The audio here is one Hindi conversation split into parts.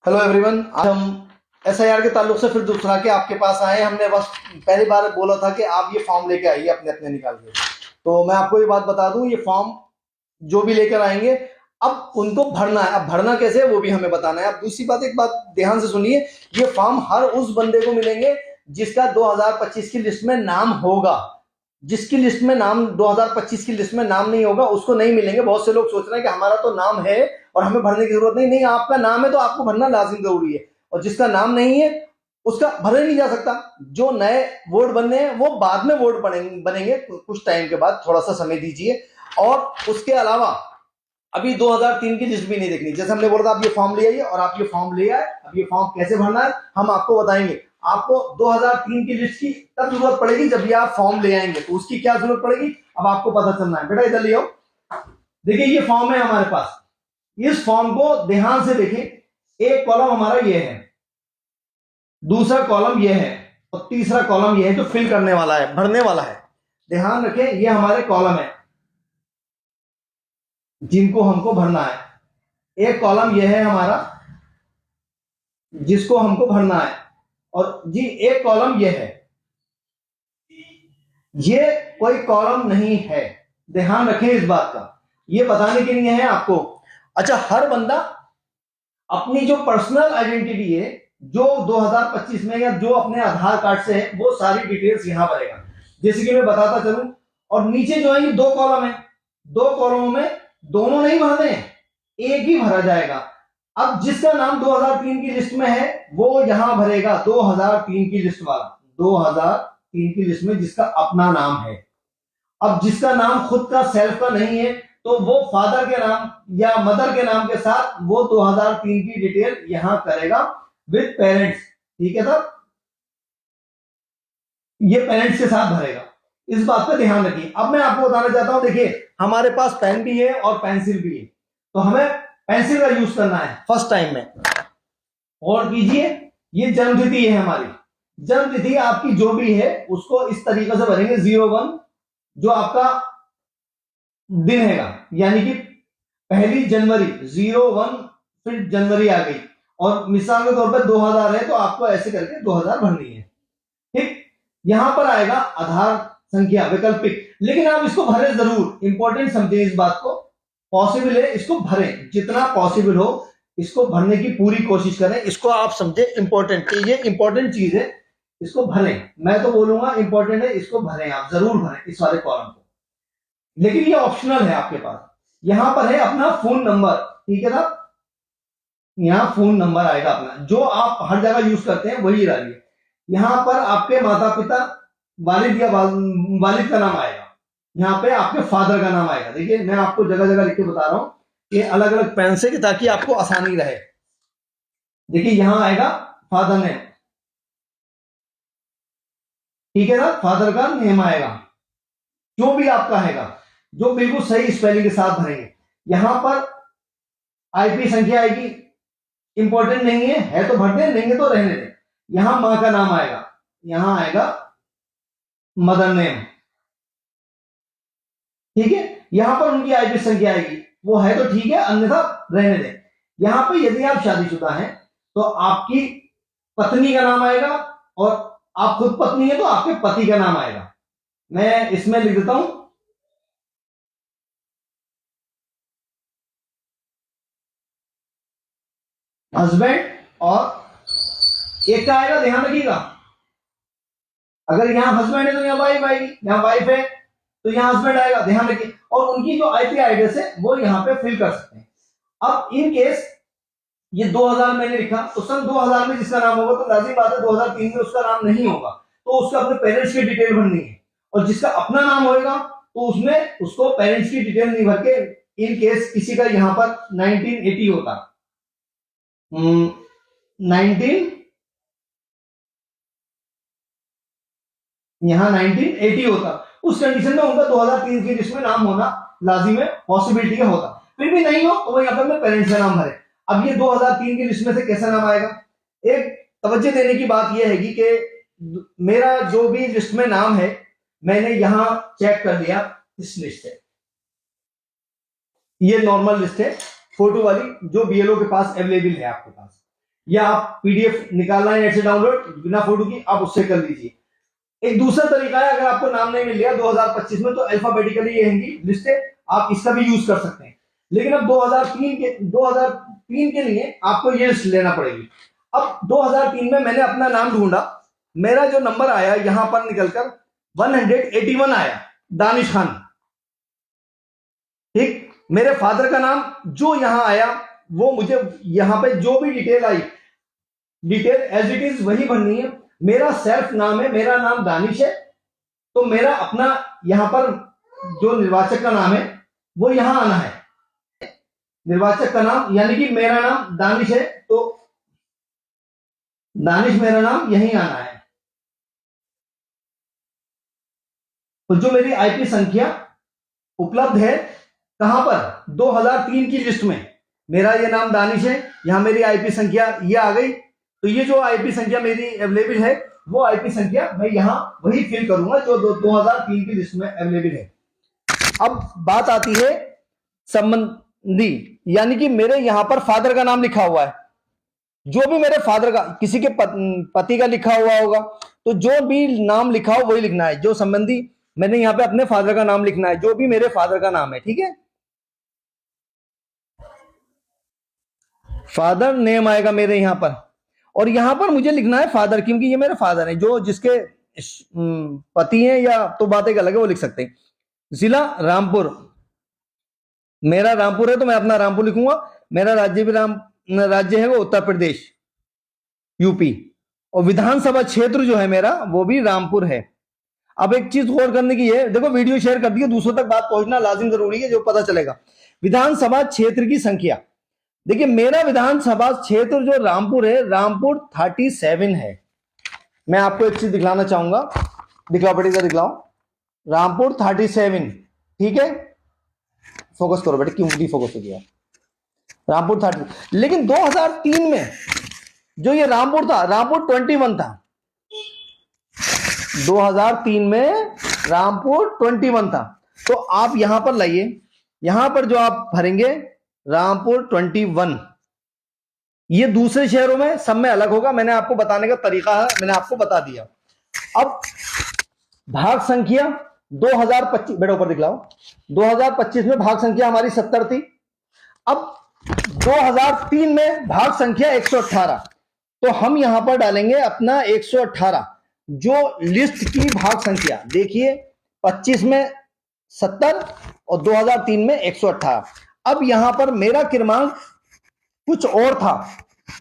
हेलो एवरीवन, आज हम एसआईआर के ताल्लुक से फिर दूसरा के आपके पास आए। हमने बस पहली बार बोला था कि आप ये फॉर्म लेके आइए अपने अपने निकाल के। तो मैं आपको ये बात बता दूं, ये फॉर्म जो भी लेकर आएंगे अब उनको भरना है। अब भरना कैसे है वो भी हमें बताना है। अब दूसरी बात, एक बात ध्यान से सुनिए, ये फॉर्म हर उस बंदे को मिलेंगे जिसका 2025 की लिस्ट में नाम होगा। जिसकी लिस्ट में नाम 2025 की लिस्ट में नाम नहीं होगा उसको नहीं मिलेंगे। बहुत से लोग सोच रहे हैं कि हमारा तो नाम है और हमें भरने की जरूरत नहीं। नहीं, आपका नाम है तो आपको भरना लाजिम जरूरी है, और जिसका नाम नहीं है उसका भरा नहीं जा सकता। जो नए वोट बनने हैं वो बाद में वोट बनेंगे कुछ टाइम के बाद, थोड़ा सा समय दीजिए। और उसके अलावा अभी 2003 की लिस्ट भी नहीं देखनी। जैसे हमने बोला था आप ये फॉर्म ले आइए, और आप ये फॉर्म ले आए। अब ये फॉर्म कैसे भरना है हम आपको बताएंगे। आपको 2003 की लिस्ट की तब जरूरत पड़ेगी जब ये आप फॉर्म ले आएंगे, तो उसकी क्या जरूरत पड़ेगी अब आपको पता चलना है। बेटा इधर ले आओ, देखिए ये फॉर्म है हमारे पास। इस फॉर्म को ध्यान से देखें। एक कॉलम हमारा ये है, दूसरा कॉलम ये है, और तीसरा कॉलम ये है जो फिल करने वाला है, भरने वाला है। ध्यान रखें, ये हमारे कॉलम है जिनको हमको भरना है। एक कॉलम ये है हमारा जिसको हमको भरना है, और जी एक कॉलम ये है। ये कोई कॉलम नहीं है, ध्यान रखें इस बात का। ये बताने के लिए है आपको। अच्छा, हर बंदा अपनी जो पर्सनल आइडेंटिटी है जो 2025 में, या जो अपने आधार कार्ड से है, वो सारी डिटेल्स यहां भरेगा। जैसे कि मैं बताता चलूं। और नीचे जो है ये दो कॉलम है, दो कॉलमों में दोनों नहीं भरने हैं, एक ही भरा जाएगा। अब जिसका नाम 2003 की लिस्ट में है वो यहां भरेगा 2003 की लिस्ट वाला, 2003 की लिस्ट में जिसका अपना नाम है। अब जिसका नाम खुद का सेल्फ का नहीं है तो वो फादर के नाम या मदर के नाम के साथ वो 2003 की डिटेल यहां करेगा विद पेरेंट्स। ठीक है सर, ये पेरेंट्स के साथ भरेगा। इस बात पे ध्यान रखिए। अब मैं आपको बताना चाहता हूं, देखिए हमारे पास पेन भी है और पेंसिल भी है, तो हमें पेंसिल का यूज करना है फर्स्ट टाइम में। और कीजिए, ये जन्मतिथि है हमारी। जन्मतिथि आपकी जो भी है उसको इस तरीके से भरेंगे 01, जो आपका दिन हैगा, यानी कि 1 जनवरी 01, फिर जनवरी आ गई, और मिसाल के तौर पर 2000 है तो आपको ऐसे करके 2000 भरनी है। ठीक, यहां पर आएगा आधार संख्या वैकल्पिक, लेकिन आप इसको भरें जरूर। इंपॉर्टेंट समझे इस बात को, पॉसिबल है इसको भरें, जितना पॉसिबल हो इसको भरने की पूरी कोशिश करें। इसको आप समझे इंपॉर्टेंट, ये इंपॉर्टेंट चीज है, इसको भरें। मैं तो बोलूंगा इंपॉर्टेंट है, इसको भरें, आप जरूर भरें इस वाले कॉलम को। लेकिन ये ऑप्शनल है आपके पास। यहां पर है अपना फोन नंबर, ठीक है ना, यहां फोन नंबर आएगा अपना, जो आप हर जगह यूज करते हैं वही डालिए। यहां पर आपके माता पिता, वालिद या वालिद का नाम आएगा, यहाँ पे आपके फादर का नाम आएगा। देखिए मैं आपको जगह जगह लिख के बता रहा हूं कि अलग अलग पेन से, ताकि आपको आसानी रहे। देखिए यहां आएगा फादर नेम, ठीक है ना, फादर का नेम आएगा जो भी आपका हैगा, जो बिल्कुल सही स्पेलिंग के साथ भरेंगे। यहां पर आईपी संख्या आएगी, इंपॉर्टेंट नहीं है तो भर दें, नहीं तो रहने दें। यहां मां का नाम आएगा, यहां आएगा मदर नेम, ठीक है। यहां पर उनकी आईपी संख्या आएगी, वो है तो ठीक है, अन्यथा रहने दें। यहां पे यदि आप शादीशुदा हैं तो आपकी पत्नी का नाम आएगा, और आप खुद पत्नी है तो आपके पति का नाम आएगा। मैं इसमें लिख देता हूं हस्बैंड, और एक का आएगा, ध्यान रखिएगा, अगर यहां हस्बैंड है तो यहां वाइफ आएगी, यहां वाइफ है तो यहां हस्बैंड आएगा, ध्यान रखिए। और उनकी जो आईपी एड्रेस है वो यहां पे फिल कर सकते हैं। अब इन केस ये 2000 मैंने लिखा, तो सन 2000 में जिसका नाम होगा तो लाजिम बात है 2003 में उसका नाम नहीं होगा, तो उसका अपने पेरेंट्स की डिटेल भरनी है। और जिसका अपना नाम होगा तो उसमें उसको पेरेंट्स की डिटेल नहीं भर के, इन केस किसी का यहां पर 1980 होता, 19 यहां 1980 होता, उस कंडीशन में उनका 2003 की लिस्ट में नाम होना लाजिम है, पॉसिबिलिटी का होता। फिर भी नहीं हो तो वो यहां पर पेरेंट्स का नाम भरे। अब ये 2003 की लिस्ट में से कैसा नाम आएगा? एक तवज्जो देने की बात यह हैगी कि मेरा जो भी लिस्ट में नाम है मैंने यहां चेक कर लिया, इस लिस्ट है, ये नॉर्मल लिस्ट है फोटो वाली जो बीएलओ के पास अवेलेबल है आपके पास। या आप पीडीएफ निकालना है नेट से डाउनलोड बिना फोटो की, आप उससे कर लीजिए। एक दूसरा तरीका है, अगर आपको नाम नहीं मिल गया 2025 में, तो अल्फाबेटिकली ये रहेंगी लिस्टें, आप इसका भी यूज कर सकते हैं। लेकिन अब 2003 के लिए आपको ये लिस्ट लेना पड़ेगी। अब 2003 में मैंने अपना नाम ढूंढा, मेरा जो नंबर आया यहां पर निकलकर 181 आया, दानिश खान। ठीक, मेरे फादर का नाम जो यहां आया वो मुझे यहां पे जो भी डिटेल आई, डिटेल एज इट इज वही भरनी है। मेरा सेल्फ नाम है, मेरा नाम दानिश है, तो मेरा अपना यहां पर जो निर्वाचक का नाम है वो यहां आना है। निर्वाचक का नाम यानी कि मेरा नाम दानिश है, तो दानिश मेरा नाम यहीं आना है। तो जो मेरी आईपी संख्या उपलब्ध है कहां पर, 2003 की लिस्ट में मेरा ये नाम दानिश है, यहां मेरी आईपी संख्या ये आ गई। तो ये जो आईपी संख्या मेरी अवेलेबल है वो आईपी संख्या मैं यहां वही फिल करूंगा जो 2003 की लिस्ट में अवेलेबल है। अब बात आती है संबंधी, यानी कि मेरे यहां पर फादर का नाम लिखा हुआ है, जो भी मेरे फादर का, किसी के पति का लिखा हुआ होगा, तो जो भी नाम लिखा हो वही लिखना है। जो संबंधी, मैंने यहां पे अपने फादर का नाम लिखना है, जो भी मेरे फादर का नाम है। ठीक है, फादर नेम आएगा मेरे यहां पर, और यहां पर मुझे लिखना है फादर, क्योंकि ये मेरे फादर हैं। जो जिसके पति हैं या तो बात एक अलग है, वो लिख सकते हैं। जिला रामपुर, मेरा रामपुर है तो मैं अपना रामपुर लिखूंगा। मेरा राज्य भी राज्य है वो उत्तर प्रदेश, यूपी, और विधानसभा क्षेत्र जो है मेरा वो भी रामपुर है। अब एक चीज गौर करने की है, देखो वीडियो शेयर कर दी, दूसरों तक बात पहुंचना लाजिम जरूरी है, जो पता चलेगा। विधानसभा क्षेत्र की संख्या, देखिए मेरा विधानसभा क्षेत्र जो रामपुर है, रामपुर 37 है। मैं आपको एक चीज दिखलाना चाहूंगा, दिखलाओ बेटे, इधर दिखलाओ, रामपुर 37। ठीक है, फोकस करो बेटे, क्यों फोकस हो गया, रामपुर 30। लेकिन 2003 में जो ये रामपुर था, रामपुर 21 था। 2003 में रामपुर 21 था। तो आप यहां पर लाइए, यहां पर जो आप भरेंगे रामपुर 21, ये दूसरे शहरों में सब में अलग होगा। मैंने आपको बताने का तरीका है, मैंने आपको बता दिया। अब भाग संख्या 2025, बेटा ऊपर दिखलाओ, 2025 में भाग संख्या हमारी 70 थी। अब 2003 में भाग संख्या 118, तो हम यहां पर डालेंगे अपना 118, जो लिस्ट की भाग संख्या। देखिए 25 में 70 और 2003 में 118। अब यहां पर मेरा क्रमांक कुछ और था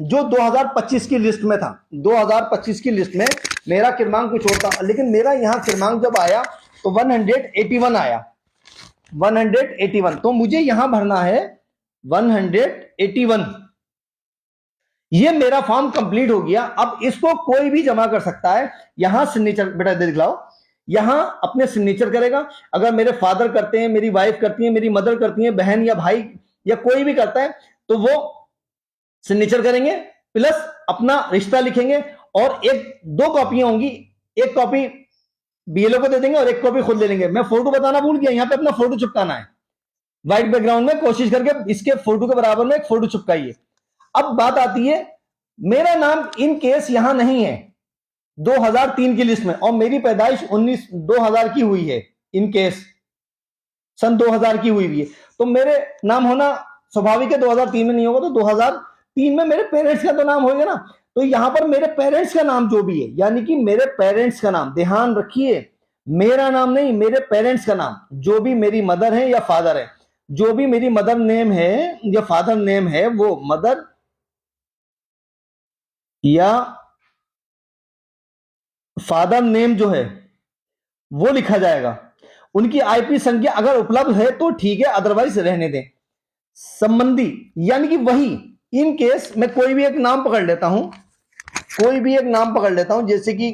जो 2025 की लिस्ट में था। 2025 की लिस्ट में मेरा क्रमांक कुछ और था, लेकिन मेरा यहां क्रमांक जब आया तो 181 आया, 181। तो मुझे यहां भरना है 181। ये मेरा फॉर्म कंप्लीट हो गया। अब इसको कोई भी जमा कर सकता है। यहां सिग्नेचर बेटा दिख लाओ, यहां अपने सिग्नेचर करेगा। अगर मेरे फादर करते हैं, मेरी वाइफ करती है, मेरी मदर करती है, बहन या भाई या कोई भी करता है, तो वो सिग्नेचर करेंगे, प्लस अपना रिश्ता लिखेंगे, और एक 2 कॉपियां होंगी, एक कॉपी बीएलओ को दे देंगे और एक कॉपी खुद ले लेंगे। मैं फोटो बताना भूल गया, यहां पे अपना फोटो चिपकाना है व्हाइट बैकग्राउंड में, कोशिश करके इसके फोटो के बराबर में एक फोटो चिपकाइए। अब बात आती है, मेरा नाम इन केस यहां नहीं है 2003 की लिस्ट में, और मेरी पैदाइश 2000 की हुई है, इन केस सन 2000 की हुई है, तो मेरे नाम होना स्वाभाविक है। 2003 में नहीं होगा तो 2003 में मेरे पेरेंट्स का तो नाम होगा ना। तो यहां पर मेरे पेरेंट्स का नाम जो भी है, यानी कि मेरे पेरेंट्स का नाम, ध्यान रखिए, मेरा नाम नहीं, मेरे पेरेंट्स का नाम, जो भी मेरी मदर है या फादर है, जो भी मेरी मदर नेम है या फादर नेम है, वो मदर या फादर नेम जो है वो लिखा जाएगा। उनकी आईपी संख्या अगर उपलब्ध है तो ठीक है, अदरवाइज रहने दें। संबंधी यानी कि वही, इन केस मैं कोई भी एक नाम पकड़ लेता हूं, कोई भी एक नाम पकड़ लेता हूं, जैसे कि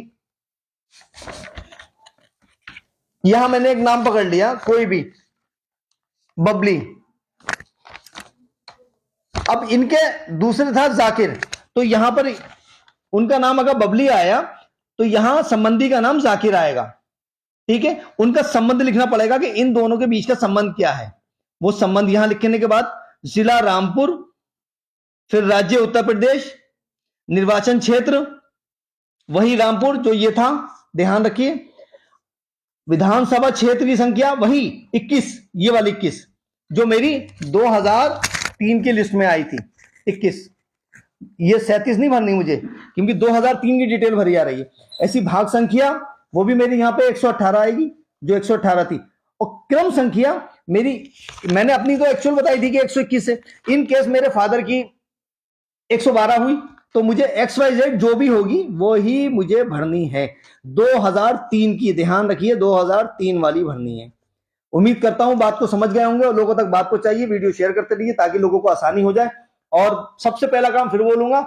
यहां मैंने एक नाम पकड़ लिया, कोई भी, बबली। अब इनके दूसरे था जाकिर, तो यहां पर उनका नाम अगर बबली आया तो यहां संबंधी का नाम जाकिर आएगा। ठीक है, उनका संबंध लिखना पड़ेगा कि इन दोनों के बीच का संबंध क्या है। वो संबंध यहां लिखने के बाद जिला रामपुर, फिर राज्य उत्तर प्रदेश, निर्वाचन क्षेत्र वही रामपुर जो ये था, ध्यान रखिए। विधानसभा क्षेत्र की संख्या वही 21, ये वाली 21 जो मेरी 2003 की लिस्ट में आई थी 21। ये 37 नहीं भरनी मुझे, क्योंकि 2003 की डिटेल भरी आ रही है। ऐसी भाग संख्या वो भी मेरी यहाँ पे 118 आएगी, जो 118 थी। और क्रम संख्या मेरी, मैंने अपनी तो एक्चुअल बताई थी कि 121 है। इन केस मेरे फादर की 112 हुई तो मुझे XYZ जो भी होगी वो ही मुझे भरनी है। 2003 की, ध्यान रखिए 2003 वाली भरनी है। उम्मीद करता हूं बात को समझ गए होंगे और लोगों तक बात को चाहिए, वीडियो शेयर करते रहिए ताकि लोगों को आसानी हो जाए। और सबसे पहला काम फिर बोलूंगा,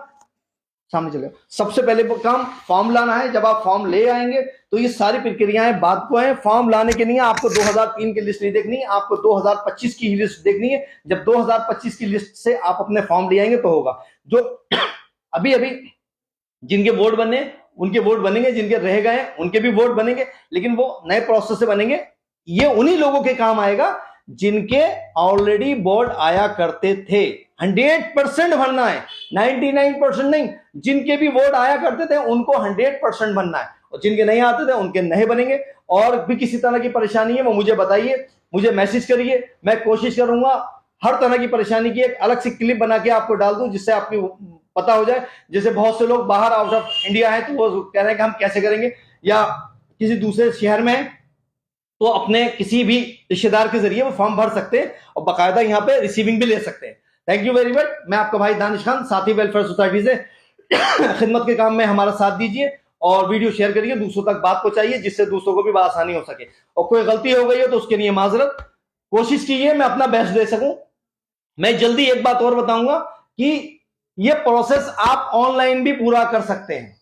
सामने चले, सबसे पहले काम फॉर्म लाना है। जब आप फॉर्म ले आएंगे तो ये सारी प्रक्रियाएं बात को है। फॉर्म लाने के लिए आपको 2003 की लिस्ट नहीं देखनी, आपको 2025 की ही लिस्ट देखनी है। जब 2025 की लिस्ट से आप अपने फॉर्म ले आएंगे तो होगा। जो अभी अभी जिनके वोट बने उनके वोट बनेंगे, जिनके रह गए उनके भी वोट बनेंगे, लेकिन वो नए प्रोसेस से बनेंगे। ये उन्हीं लोगों के काम आएगा जिनके ऑलरेडी वोट आया करते थे। 100% भरना है, 99% नहीं। जिनके भी वोट आया करते थे उनको 100% भरना है, और जिनके नहीं आते थे उनके नहीं बनेंगे। और भी किसी तरह की परेशानी है वो मुझे बताइए, मुझे मैसेज करिए, मैं कोशिश करूंगा हर तरह की परेशानी की एक अलग सी क्लिप बना के आपको डाल दूं, जिससे आपकी पता हो जाए। जैसे बहुत से लोग बाहर आउट ऑफ इंडिया है तो वो कह रहे हैं कि हम कैसे करेंगे, या किसी दूसरे शहर में है तो अपने किसी भी रिश्तेदार के जरिए वो फॉर्म भर सकते हैं और बाकायदा यहाँ पे रिसीविंग भी ले सकते हैं। Thank you very much. मैं आपका भाई दानिश खान, साथी वेलफेयर सोसाइटी से। खिदमत के काम में हमारा साथ दीजिए और वीडियो शेयर करिए, दूसरों तक बात पहुंचाइए जिससे दूसरों को भी आसानी हो सके। और कोई गलती हो गई हो तो उसके लिए माजरत, कोशिश कीजिए मैं अपना बेस्ट दे सकूं। मैं जल्दी एक बात और बताऊंगा कि ये प्रोसेस आप ऑनलाइन भी पूरा कर सकते हैं,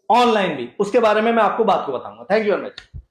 ऑनलाइन भी, उसके बारे में मैं आपको बात को बताऊंगा। Thank you very much.